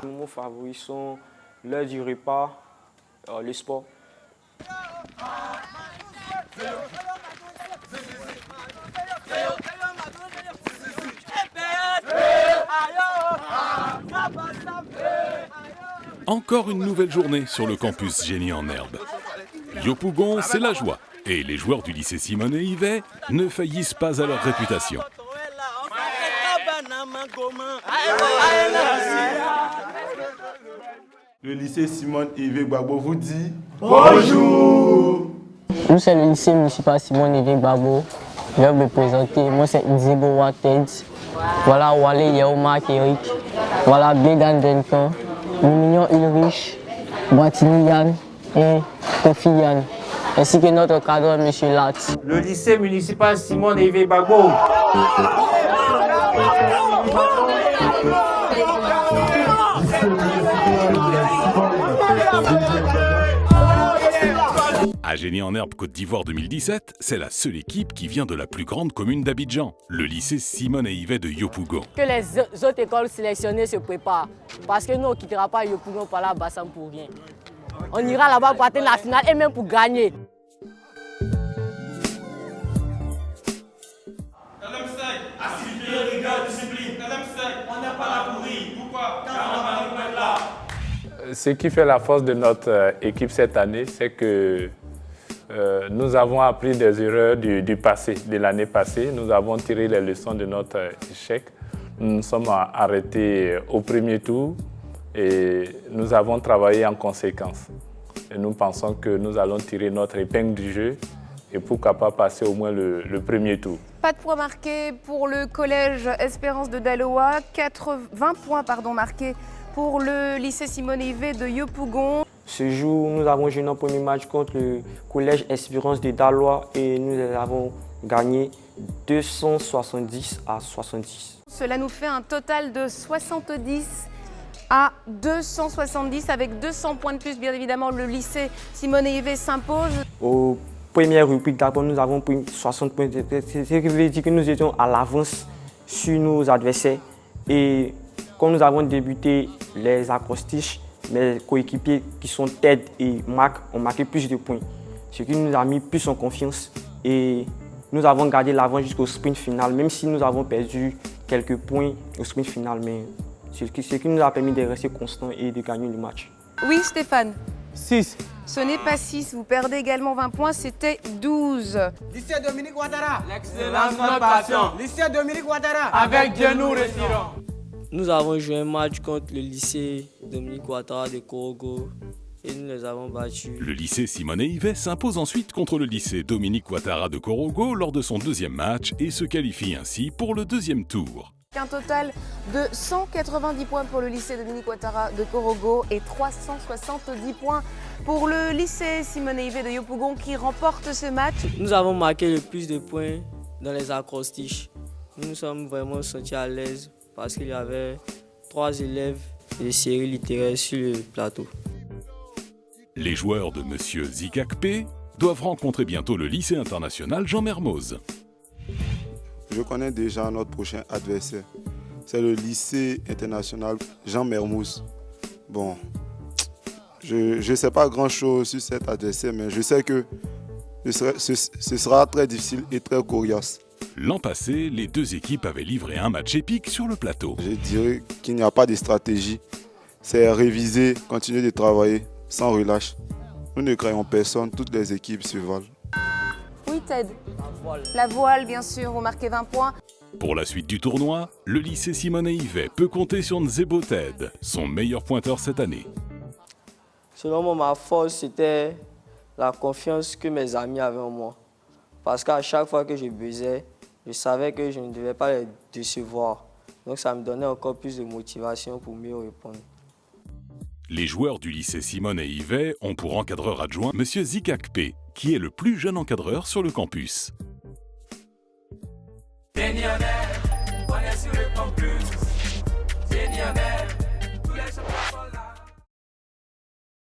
Mes mots favoris sont l'heure du repas, le sport. Encore une nouvelle journée sur le campus Génie en Herbe. Yopougon, c'est la joie. Et les joueurs du lycée Simone et Yvet ne faillissent pas à leur réputation. Le lycée Simone et Yvet Gbagbo vous dit bonjour. Nous, c'est le lycée municipal Simone et Yvet Gbagbo. Je vais me présenter. Moi, c'est Nzebo Wated. Voilà Wale Yaouma Eric. Voilà Bédan Denkan. Mignon Ulrich. Boitini Yann et Kofi Yann. Ainsi que notre cadre, M. Lat. Le lycée municipal Simone et Yvet Gbagbo. À Génie en Herbe Côte d'Ivoire 2017, c'est la seule équipe qui vient de la plus grande commune d'Abidjan, le lycée Simone et Yvet de Yopougon. Que les autres écoles sélectionnées se préparent. Parce que nous, on ne quittera pas Yopougon par là Bassam pour rien. On ira là-bas pour atteindre la finale et même pour gagner. Ce qui fait la force de notre équipe cette année, c'est que nous avons appris des erreurs du passé, de l'année passée. Nous avons tiré les leçons de notre échec. Nous nous sommes arrêtés au premier tour et nous avons travaillé en conséquence. Et nous pensons que nous allons tirer notre épingle du jeu et pourquoi pas passer au moins le premier tour. Pas de points marqués pour le collège Espérance de Daloa, 20 points marqués pour le lycée Simone et Yvet de Yopougon. Ce jour, nous avons joué notre premier match contre le collège Espérance de Daloa et nous avons gagné 270 à 70. Cela nous fait un total de 70 à 270 avec 200 points de plus. Bien évidemment, le lycée Simone et Yvet s'impose. Au première rubrique, d'abord, nous avons pris 60 points. Ce qui veut dire que nous étions à l'avance sur nos adversaires. Et quand nous avons débuté les acrostiches, mes coéquipiers qui sont Ted et Marc ont marqué plus de points. Ce qui nous a mis plus en confiance. Et nous avons gardé l'avance jusqu'au sprint final, même si nous avons perdu quelques points au sprint final. Mais ce qui nous a permis de rester constants et de gagner le match. Oui, Stéphane. 6. Ce n'est pas 6, vous perdez également 20 points, c'était 12. Lycée Dominique Ouattara. L'excellence notre passion. Lycée Dominique Ouattara. Avec Dieu nous réussirons. Nous avons joué un match contre le lycée Dominique Ouattara de Korogo et nous les avons battus. Le lycée Simone et Yvet s'impose ensuite contre le lycée Dominique Ouattara de Korogo lors de son deuxième match et se qualifie ainsi pour le deuxième tour. Un total de 190 points pour le lycée Dominique Ouattara de Korogo et 370 points pour le lycée Simone et Yvet de Yopougon qui remporte ce match. Nous avons marqué le plus de points dans les acrostiches. Nous nous sommes vraiment sentis à l'aise parce qu'il y avait 3 élèves de série littéraire sur le plateau. Les joueurs de Monsieur Zikakpe doivent rencontrer bientôt le lycée international Jean Mermoz. Je connais déjà notre prochain adversaire. C'est le lycée international Jean Mermoz. Bon, je ne sais pas grand-chose sur cet adversaire, mais je sais que ce sera très difficile et très coriace. L'an passé, les deux équipes avaient livré un match épique sur le plateau. Je dirais qu'il n'y a pas de stratégie. C'est réviser, continuer de travailler sans relâche. Nous ne créons personne, toutes les équipes se valent. Oui, Ted. La voile, bien sûr, vous marquez 20 points. Pour la suite du tournoi, le lycée Simone et Yvet peut compter sur Nzebo Ted, son meilleur pointeur cette année. Selon moi, ma force, c'était la confiance que mes amis avaient en moi. Parce qu'à chaque fois que je buzzais, je savais que je ne devais pas les décevoir. Donc ça me donnait encore plus de motivation pour mieux répondre. Les joueurs du lycée Simone et Yvet ont pour encadreur adjoint M. Zikakpe, qui est le plus jeune encadreur sur le campus. Génie en Herbe, on est sur le campus. Génie en Herbe.